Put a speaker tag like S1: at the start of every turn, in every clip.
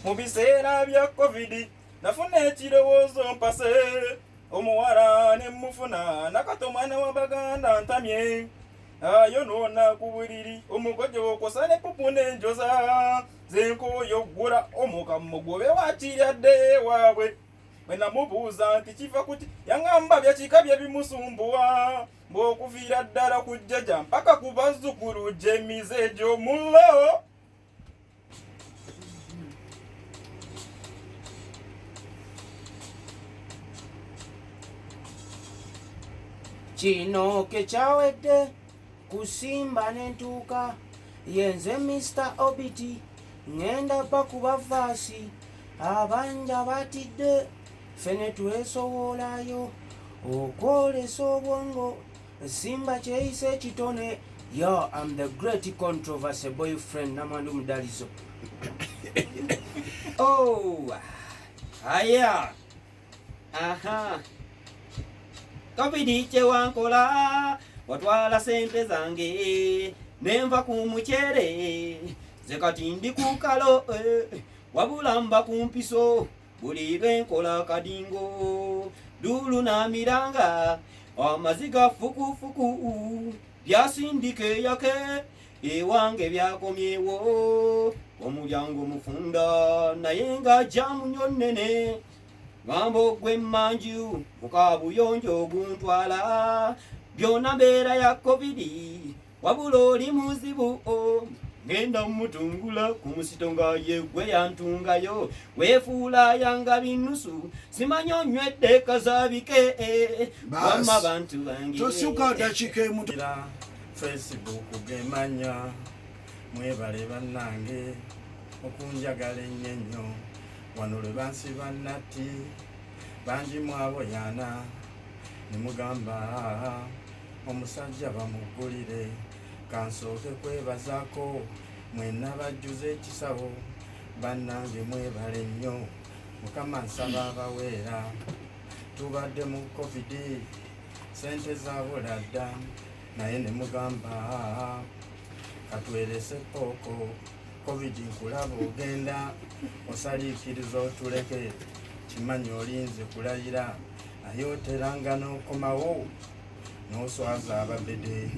S1: mu biseera bya covid nafuna ekirowoozo mpase omuwala ne mufuna nakato mwana wa baganda ntamye ayonoona ku buliri omugojo okosa ne pupu n'enjoza zenkooyo ggula omukamugobe wakiryadde waabwe bwe namubuuza nti kiva kuti yaŋŋamba byakika bye bimusumbuwa mbw'okuviira ddala ku jjaja mpaka ku bazzukulu gy'emize egy'omullo.
S2: Kino kekyawedde kusimba n'entuuka yenze Mr. Obiti ngenda bakuba vaasi abanja batidde fene twesowoolayo okwolesa obwongo simba kyeyise ekitone. Yo, I'm the great controversy boyfriend Namwandu Mudalizo. Oh, aya, aha, Kabidi kyewankola watwala sente zange nenva ku mukyere ze kati ndi ku kalo wabula mba ku mpiso buli lwenkola kadingo dulu namiranga amaziga fukufuku byasindike yake ewange byakomyewo omulyango mufunda naye nga jamunyonene Gambo gwe manju mukabuyonjo oguntwala byona mbeera ya covid wabula oli muzibu ngenda mutungula ku musito nga ye gwe yantungayo weefuula yanga binusu simanyi onywedde kazaabike wamma bantu bange
S3: tosuka dakika emu
S1: Facebook gemanya mwebale bannange okunjagala ennyo wano lwe bansiba natti bangi mwabo yana ne mugamba omusajja bamuggulire kansooke kwebazaako mwenna bajjuza ekisawo bannange mwebale nnyo mukama nsaba abaweera tubadde mu covid sente zabula dda naye ne mugamba katwerese pooko covid nkulaba ogenda osaliikiriza otuleke kimanyi olinze kulayira naye oteranga n'okomawo n'oswaza ababede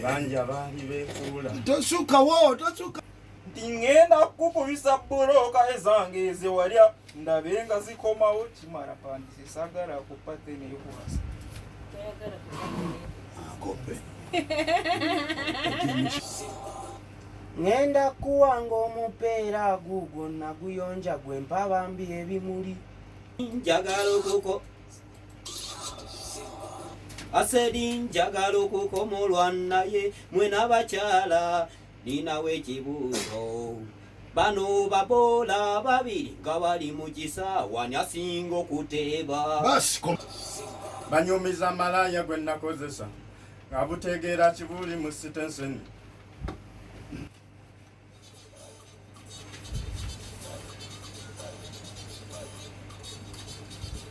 S1: bangi abaali beefuula
S3: tosukawo tosuka
S1: nti ŋŋenda kukubisa bbulooka ezange ezewalya ndabe nga zikomawo kimala pandise saagala ku pateni ey'okuwasa
S3: akope
S2: ngenda kuwanga omupeera gugwo naguyonja gwe mpabambi ebimuli njagala okuko asedi njagala okukomolwa naye mwena bakyala ninawe ekibuuzo bano babola babiri nga bali mu kisaawa nyasinga okuteeba
S1: banyumiza malaya gwe nakozesa nga butegeera kibuli mu sitenseni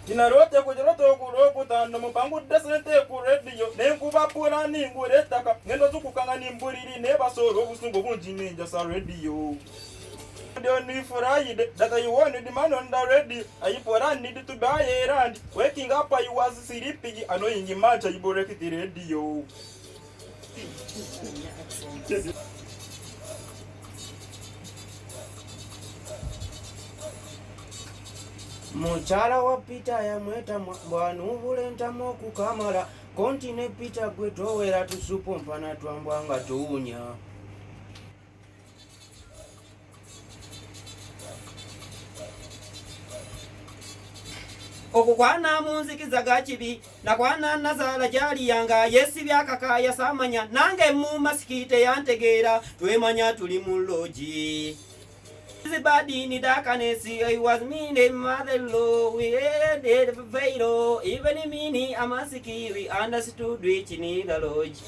S1: Kinarote kujirote okulokutano mupangudde sente ku radio nenkuba pulani ngule ettaka ngendo zukukanga nimbuliri nebasoola obusungu bungi ninjasa radio. Ni Friday that I wanted the man on the radio. I for need to buy a rand. Waking up, I was sleeping, annoying him much. I broke the radio.
S2: Muchala wa Peter ya mweta bwanubule ntamo kukamala kontine Peter gwe towera tusupu mpana twambwanga tuunya. Okukwana munzikiza gachibi nakwana nazala jali yanga yesi byakakaya samanya nange mu masikite yantegeera twemanya tuli mu loji. Everybody in darkness, I was mean a mother-in-law, we had a fatal, even a mini, a massacre, we understood which need a lodge.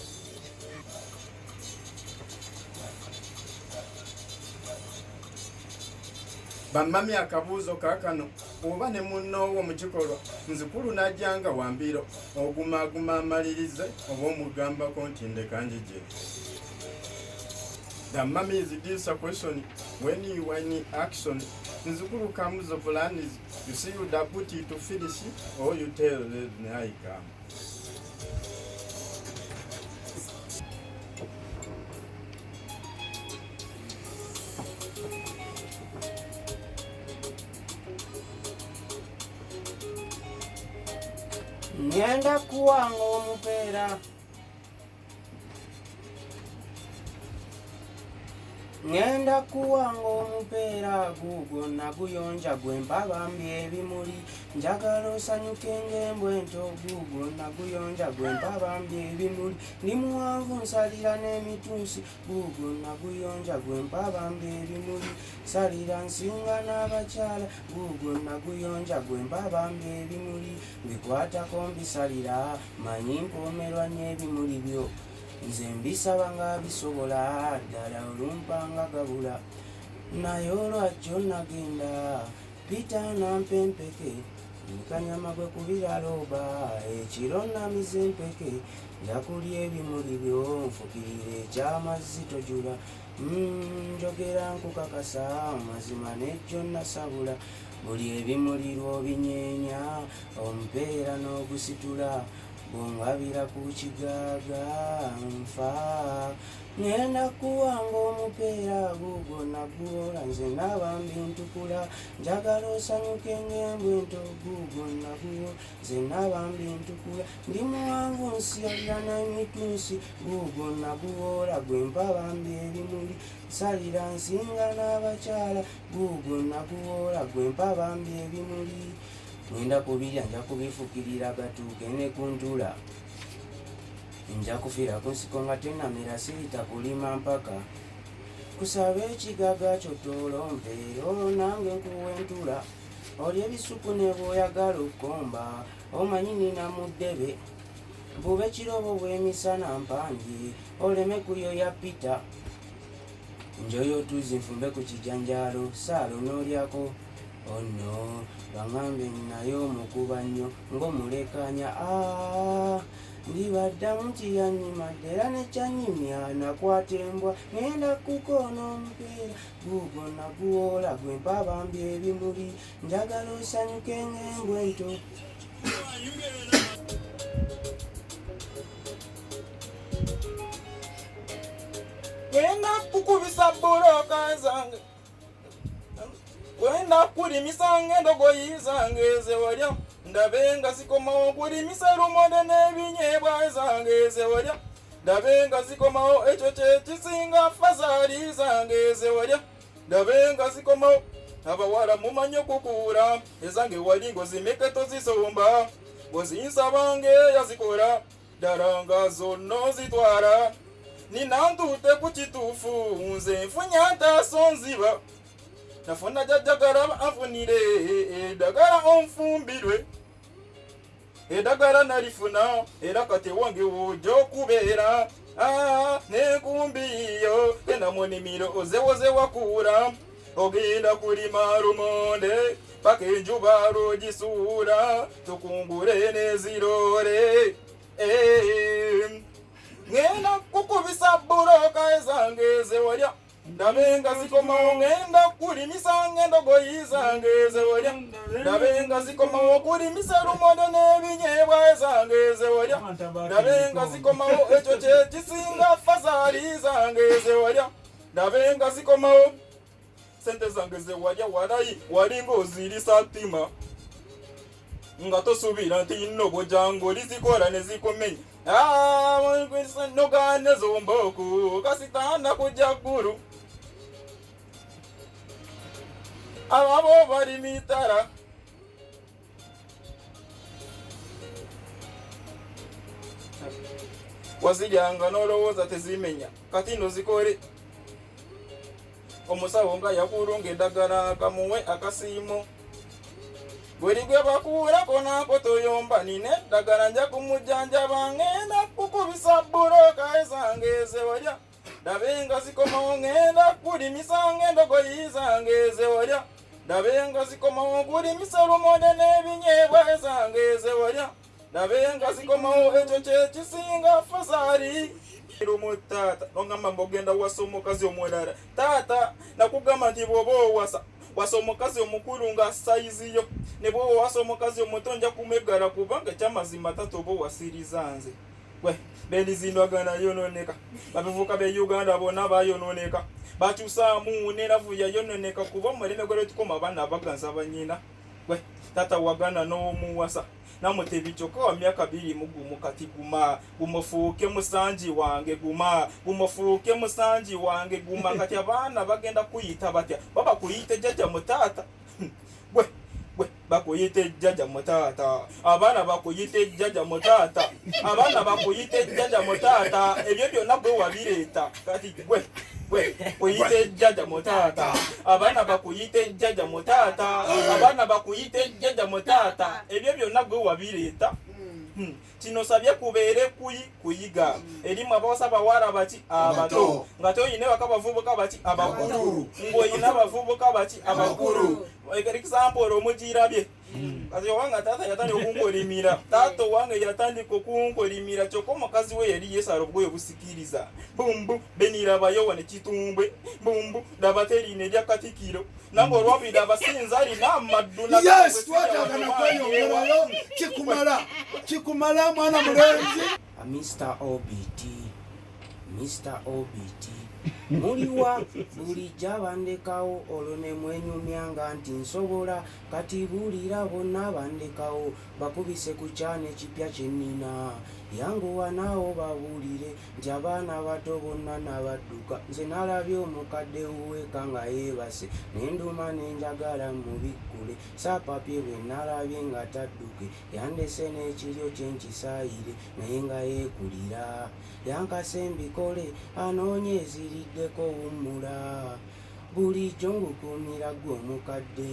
S1: Bamami akabuuzo kaakano oba ne munnoowo mu kikolwa nzikulu n'ajjanga wambiro ogumaaguma amalirize oba omugambako nti ndeka njije The mommy is this a question when you any action. Nzukuru comes the plan is you see you da put it to finish it or you tell the I come.
S2: Ngenda kuwanga omupera ngenda kuwanga omupera gugwo naguyonja gwe mpabambye ebimuli njagala osanyuke ng'embwa ento gugwo naguyonja gwe mpabambye ebimuli ndi muwanvu nsalira n'emituusi gugwo naguyonja gwe mpabambye ebimuli salira nsinga n'abakyala gugwo naguyonja gwe mpabambye ebimuli bikwatako mbisalira manyi mpoomerwa n'ebimuli byo nze mbisaba nga bisobola ddala olumpanga gabula naye olwajjo nagenda pita nampempeke nkanyama gwe kubiralooba ekiro namize empeke njakulya ebimuli byo nfukirire ekyamazzi tojula njogera nkukakasa mazima nejjo nasabula buli ebimuli lw'obinyeenya omupeera n'ogusitula bongabira ku kigaaga nfa ngenda kuwanga omupeera gugwo nagwola nze nabambi ntukula njagala osanyuke ng'embwa ento gugwo nagwo nze nabambi ntukula ndi muwanvu nsalira n'emituusi gugwo naguwola gwe mpabambi ebimuli salira nsinga n'abakyala gugwo naguwola gwe mpabambi ebimuli ngenda kubirya nja kubifukirira gatuuke ne kuntula nja kufiira ku nsiko nga tenamera siyita kulima mpaka kusaba ekigaga kyotolompe olwo nange nkuwentula olya ebisupu ne bw'oyagala okukomba omanyi nina mu ddebe buba ekirobo bw'emisana mpangi oleme kuyoya pita njoyo otuzi nfumbe ku kijanjaalo saalo n'olyako ono baŋŋambe naye omukuba nnyo ng'omulekanya ndibaddamu kiyanyimadde era nekyanyimya nakwata embwa ngenda kukoona omupeera gugwo naguwola gwe mpabambi ebimuli njagala osanyuke ng'embwa ento
S1: Ngenda kukubisa bbulooka zange wenda kulimisa ng'endogoyi zange ezewalya ndabe nga zikomawo kulimisa lumonde n'ebinyeebwa zange ezewalya ndabe nga zikomawo ekyo kyekisinga fazaali zange ezewalya ndabe nga zikomawo abawala mumanyi okukuula ezange wali ng'ozimeke tozisomba bwezinsaba ng'eyazikola ddala nga zonna ozitwala nina ntuute ku kituufu nze nfunya ntaaso nziba nafuna jajjagala anfunire eddagala onfumbirwe eddagala nalifuna era kati wange wojja okubeera nenkumbiyo genda mu nnimiro ozewoze wakuula ogenda kulima lumonde paka enjuba lwogisuula tukungule n'eziroole ngenda kukubisa bbulooka ezange ezewalya ndabe nga zikomawo ngenda kulimisa ng'endogoyi zange ezewalya ndabe nga zikomawo kulimisa lumonde n'ebinyeebwa zange ezewalya ndabe nga zikomawo ekyo kyekisinga fazaali zange ezewalya ndabe nga zikomawo sente zange zewalya walayi wali ng'ozirisa ttima nga tosuubira nti nno bwojangu lizikola ne zikumenya nogane zomboku kasitaana kujja ggulu ababo bali mitala waziryanga n'olowooza tezimenya kati no zikole omusawo nga yakulunga eddagala kamuwe akasiimo buli gwe bakuulako naako toyomba nina eddagala nja kumujjanjaba ngenda kukubisa bbulooka ezange ezewalya ndabe nga zikomawo ngenda kulimisa ng'endogoyi zange ezewalya ndabe nga zikomawo kulimisa lumonde n'ebinyeebwa zange ezewalya ndabe nga zikomawo ekyo kyekisinga fazaali Tata nongamba mbogenda wasa omukazi omulala taata nakugamba nti bw'oba wasa omukazi omukulu nga saizi yo ne bw'oba wasa omukazi omuto nja kumegala kubanga ekyamazima tata oba owasiriza nze we belizindwagana yononeka babivuka be Uganda bonna bayononeka bakyusaamu neravu yayononeka kuba omuleme gwere tukoma abaana abaganza banyina we tata wagana n'omuwasa namutebi kyokka wa myaka 2 mugumu kati gumufuuke musanji wange gumufuuke musanji wange guma kati abaana bagenda kuyita batya baba kuyite jjajja mutaata bwe bakuyite jjajja mutaata abaana bakuyite jjajja mutaata abaana bakuyite jjajja mutaata ebyo byonna gwe wabireeta kati kuyite jjajja mutaata abaana bakuyite jjajja mutaata abaana bakuyite jjajja mutaata ebyo byonna gwe wabireeta kino sabye kubeere kuyiga erimu abawasa bawala baki abato nga toyine bakabavubuka baki abakulu ng'oyina abavubuka baki abakulu example omugirabye kati owange taata yatandika okunkolimira taata owange yatandika okunkolimira kyokka omukazi we yali yeesala obugoye obusikiriza bumbu benirabayo wane kitumbwe bumbu laba terina erya katikiro nange olwabiri abasinza alina amaddu
S3: yes twatagana kweyongerayo kikumala mwana mulenzi.
S4: Mr. OBT muliwa bulijja bandekawo olwo ne mwenyumyanga nti nsobola kati bulira bonna bandekawo bakubise ku kyana ekipya kyennina yanguwa naawo babuulire nti abaana bato bonna nabadduka nze nalabye omukadde w'eka nga yeebase nenduma nenjagala mubikkule saapapye bwe nalabye nga tadduke yandese n'ekiryo kyenkisaayire naye nga yeekulira yankase mbikole anoonye eziriddeko wummula bulijjo ngukuumira gwe omukadde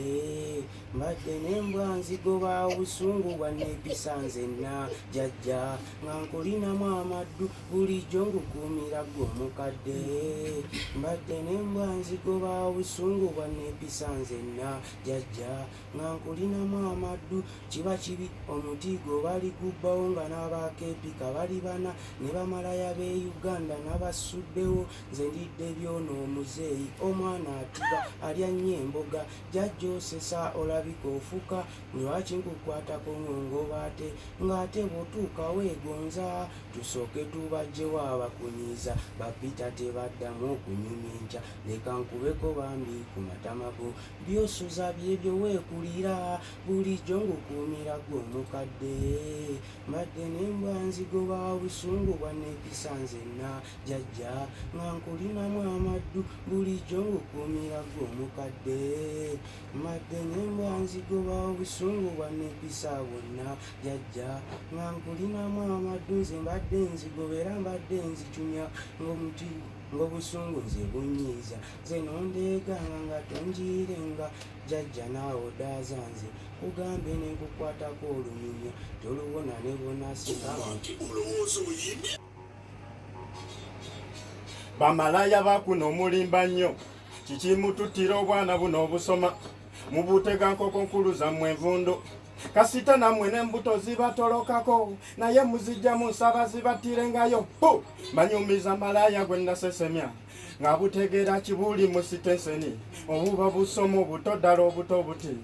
S4: mbadde n'embwa nzigoba obusungu bwa neepisa nzenna jjajja nga nkulinamu amaddu bulijjo ngukuumira gwe omukadde mbadde n'embwa nzigoba obusungu bwa neepisa nzenna jjajja nga nkulinamu amaddu kiba kibi omuti gwo bali gubbawo nga n'abakeepika bali bana ne bamalaya b'e Uganda n'abasuddewo nze ndidde byono omuzeeyi omwana atiba alya nnyo emboga jjajja osesa olabika ofuka lwaki nkukwatako ngongoba ate ng'ate bw'otuuka weegonza tusooke tubajjewo abakunyiiza bapita tebaddamu okunyumya leka nkubeko bambi ku matamago byosuza byebyo weekulira bulijjo ngukuumira gwe omukadde mbadde n'embwa nzigoba obusungu bwa neepisa nzenna jjajja nga nkulinamu amaddu bulijjo ngukuumira gwe omukadde mbadde n'embwa nzigoba obusungu bwa neepisa bwonna jjajja nga nkulinamu amaddu nze mbadde nzigobera mbadde nzicumya ng'omuti ng'obusungu nze bunyiiza nze nondeeganga nga tonjiirenga jjajja naawe odaaza nze kugambe ne nkukwatako olunyumya toluwona ne bonasigama
S5: bamalaya bakuno omulimba nnyo kikimututtira obwana buno obusoma mubutega nkoko nkulu zammwe envundo kasita nammwe n'embuto zibatolokako naye muzijja mu nsaba zibattirengayo po banyumiza malaya gwe nasesemya nga butegeera kibuli mu sitenseni obuba busoma obuto ddala obuto buti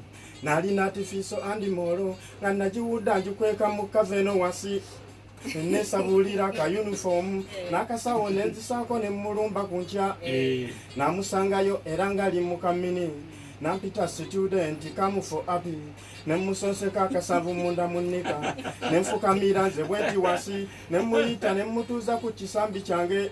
S5: nalina tifiiso andimolo nga nagiwudda ngikweka mu kaveno wasi nesabulira ka uniform n'akasawo nenzisaako ne mulumba ku nkya namusangayo era ngali mu kamini nampita student come for happy nemusonseka akasavu munda munnika nenfukamira nze bwenti wasi nemuyita nemutuuza ku kisambi kyange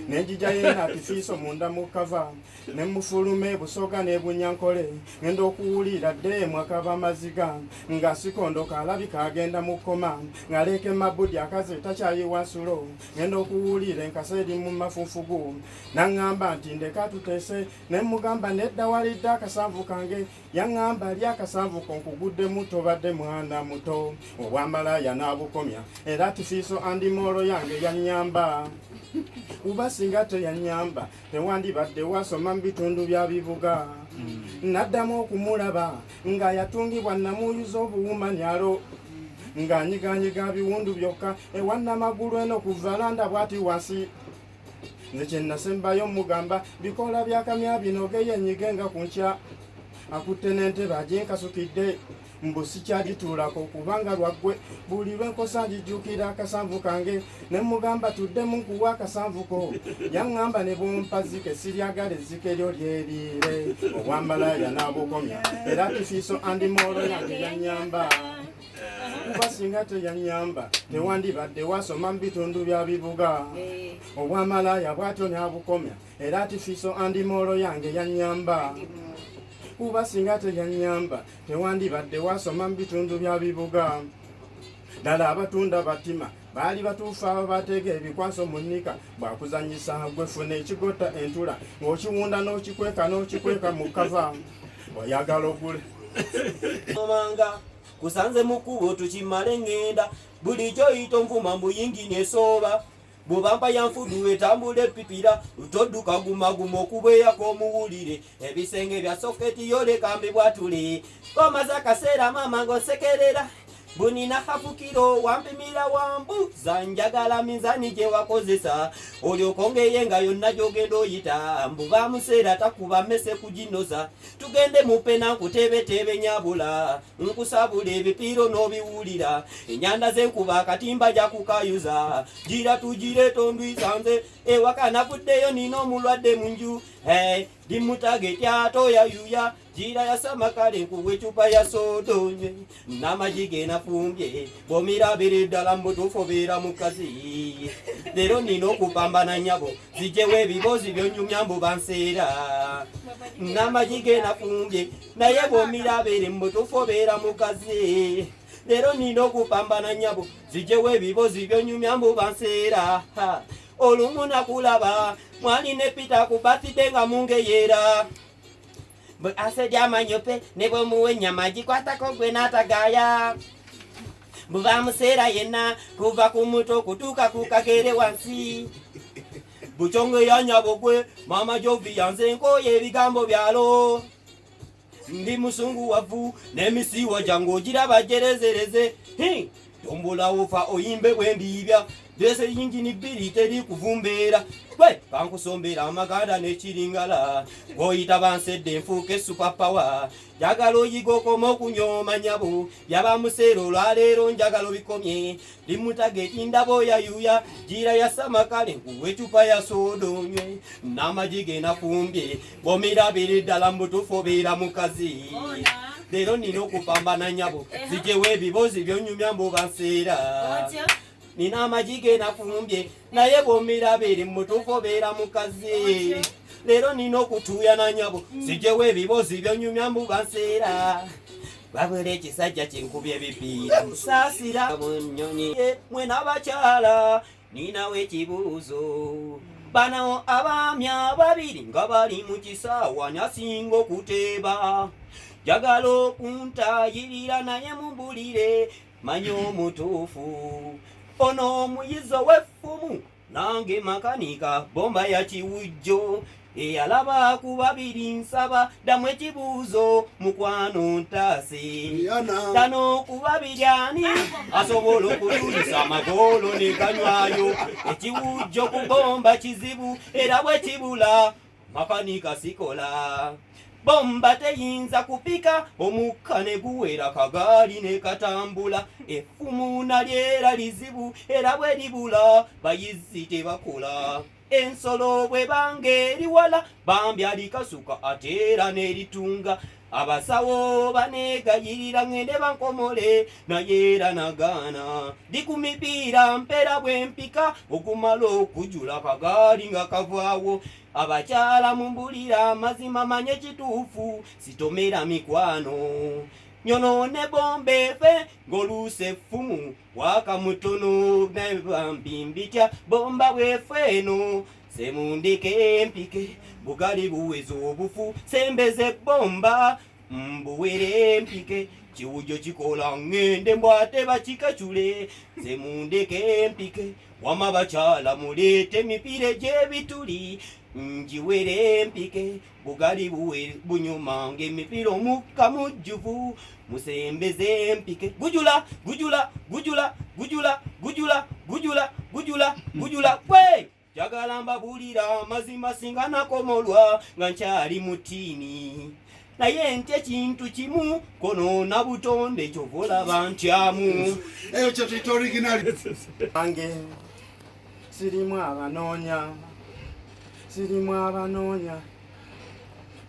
S5: nenjija yena tifiiso munda mu kava nemufulume busoga nebunyankole ngenda okuwulira ddeemu akava amaziga nga sikondoka alabika agenda mu koma ngaleeke mabudi akaze takyayiwa nsulo ngenda okuwulira enkasa eri mu mafunfugu naŋŋamba nti ndeka tuteese nemugamba nedda walidde akasanvu kange yaŋŋamba ali akasanvu konkuguddemu tobadde mwana muto obwamalaya n'abukomya era tifiiso andimolo yange yannyamba kuba singa teyanyamba tewandibadde wasoma mu bitundu bya bibuga naddamu okumulaba nga yatungibwa namuyuza obuwumanyalo ng'anyiganyiga biwundu byokka ewanna amagulu eno ku valanda bw'ati wansi. Nze kye nasembayo mugamba bikola byakamya binoge yenyige nga ku nkya akutte n'entebe aginkasukidde mbu sikyagituulako kubanga lwaggwe buli lwenkosa ngijjukira akasanvu kange ne mugamba tuddemu nkuwa akasanvu ko yaŋŋamba ne bompazike siryagala ezzike lyo lyeriire obwambalaya n'abukomya era kifiiso andimoolo yange yannyamba kuba singa teyanyamba tewandibadde wasoma mu bitundu bya bibuga obwamalaya bw'atyo n'abukomya era tifiiso andimoolo yange yannyamba kuba singa teyanyamba tewandibadde wasoma mu bitundu bya bibuga ddala abatunda batima baali batuufu abo bateega ebikwaso mu nnika bwakuzanyisa gwe funa ekigota entula ng'okiwunda n'okikweka mu kava oyagala ogule
S2: omanga kusanze mukubo tukimale ngenda bulijjo oyita onvuma mbuyingi nesooba bw'obampa yanfudu etambula epipira todduka gumaguma okubweyako omuwulire ebisenge bya soketi yolekambi bwatule omaze akaseera maama ng'osekerera bunina hafukiro wampimira wambuza njagala minzani gye wakozesa olyokongeye nga yonna gy'ogenda oyita mbuba museera takuba mmese kuginoza tugende mupena nkutebetebe nyabula nkusabula ebipiiro n'obiwulira ennyanda z'enkuba akatimba jakukayuza gira tugire tondwisanze ewaka navuddeyo nina omulwadde mu nju dimutage tyatoyayuya gira yasama kale nkuwa ecupa ya sodonywe n'amagi nafumbye bw'omirabira eddala mu butuufu obeera mukazi leero nina okupambana nyabo zijewo ebibozi by'onyumya mbu banseera n'amagi nafumbye naye bw'omirabira mu butuufu obeera mukazi leero nina okupambana nyabo zijewo ebibozi by'onyumya mbu banseera olumu nakulaba mwali ne pita ku baside nga mungeyeera bwe asedya amanyope ne bwe muwe ennyama gikwatako gwe n'atagaaya buba museera yenna kuva ku muto kutuuka ku kagere wansi bukyongo yanyabo gwe maama jovi yanze nkooye ebigambo byalo ndi musunguwavu n'emisiiwa gyange ogiraba jerezereze tombula ufa oyimbe bwembiibya dese yingini bbiri teri kuvumbeera gwe bankusombera amaganda n'ekiringala ng'oyita bansedde enfuuka superpower njagala oyiga okoma okunyooma nyabo byaba museera olwaleero njagala obikomye limutageti ndaba oyayuya gira yasama kale nkuwa ecupa ya soodonywe n'amagi nafumbye bw'omirabira eddala mu butuufu obeera mukazi leero nina okupambana nyabo zijewo ebibozi by'onyumya mbu banseera nina amagi nafumbye naye bw'omirabira mu butuufu obeera mukazi leero nina okutuuya na nyabo zijewo ebibozi by'onyumya mbu banseera babwera ekisajja kinkubya ebipiira musaasira munyonyi mwe n'abakyala ninawo ekibuuzo bano abaami ababiri nga bali mu kisaawa nasinga okuteeba jagala okuntayirira naye mubulire manya omutuufu ono omuyizi ow'effumu nange makanika bomba ya kiwujjo eyalaba ku babiri nsaba ddamu ekibuuzo mukwano ntaase dano ku babiri ani asobola okutulisa amagoolo ne ganywayo ekiwujjo ku bomba kizibu era bwe kibula makanika sikola bomba teyinza kupika omukka ne guwera kagaali ne katambula effumu nalyera lizibu era bwe libula bayizi tebakola ensolo bwe bange eriwala bambi alikasuka ate era n'eritunga abasawo baneegayirira ngende bankomole naye era nagaana ndi ku mipiira mpera bwe mpika okumala okujula kagaali nga kavaawo abakyala mumbulira amazima manye kituufu sitomera mikwano nyonoone bombe fe ng'oluusa effumu waka mutono nebambi mbitya bomba bwefeeno semundike empike bugali buweza obufu sembeze bomba mbuwere empike kiwujjo kikola ngende mbwate bakikacule semundike empike wama bakyala muleete emipiira egy'ebituli njiwere mpike bugali bunyuma ng'emipira omukka mujjuvu musembeze mpike gujula gujula gujula gujula gujula gujula gujula gujula kwe jagala mbabulira mazima singa nakomolwa nga nkyali mutiini naye nti ekintu kimu konoona butonde kyovolaba ntyamu
S3: eyo kyo tuyita originali
S5: ange sirimu abanoonya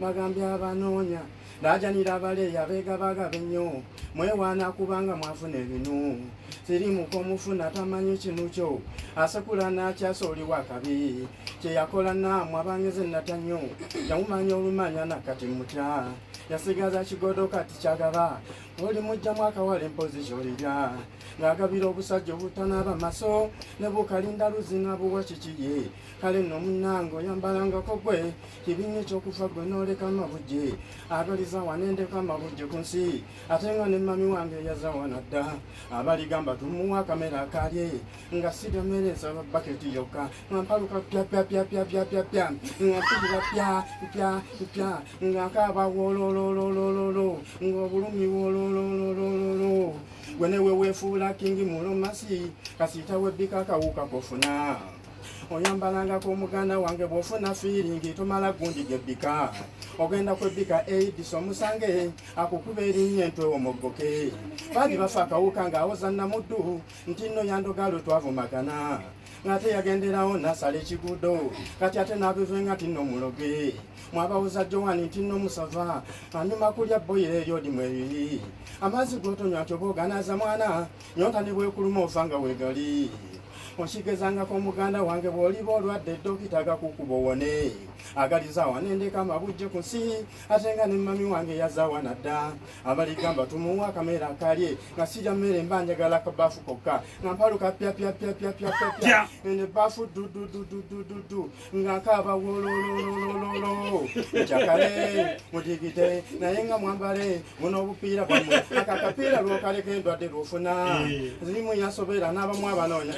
S5: bagambye abanoonya ndajanira abaleeya beegabagaba ennyo mwewaana kubanga mwafuna ebinu sirimuko omufuna tamanyi kinu kyo asekula nakyasa oli wakabi kyeyakola naamwe abangeze natanyo yamumanya olumanya nakati mutya yasigaza kigodo kati kyagaba oli mujjamu akawala empozi kyolirya ng'agabira obusajja obutanaba maso ne bukalinda luzina buwa kikiye kale nno munnange yambalangako gwe kibinyi ekyokufa gwe n'oleka amabujje agaliza wanendeko amabujje ku nsi ate nga ne mami wange yazawana dda abaligamba tumuwa akamera akalye nga sirya mmere nsaba baketi yokka ngampaluka pyapyapyapyapyapya ngampulira pyapyapya nga nkaaba wolololololo ng'obulumi wolololololo gwe newe weefuula kingi mulomasi kasita webbika akawuka kofuna oyambalangako omuganda wange bw'ofuna fiiringi tomala gundi gebbika ogenda kwebbika aidis omusange akukuba erinnya entwe omoggoke baagi bafa akawuka ng'awoza namuddu nti nno yandogalo twavumagana ng'ate yagenderawo nasala ekigudo kati ate n'abive nga tinno muloge mwabawoza jowani nti nno musava anyuma kulya boyire eryodimu ebiri amazzi g'otonywa nti oba oganaza mwana nyonta ne bwekuluma ofa nga wegali onkigezangako omuganda wange bw'oliba olwadde dokita gakukuba owone agaliza wanendeka amabujje ku nsi ate nga ne mami wange yazawana dda abaligamba tumuwa akamera akalye nga sirya mmere mba njagala akabaafu kokka nga mpaluka pyapyapyapyapyapya ene baafu dudududududu nga nkaaba wolololololo kyakale mudigite naye nga mwambale buno obupiira bwammwe akakapiira lwokaleka endwadde lwofuna zirimu yasobera n'abamu abanoonya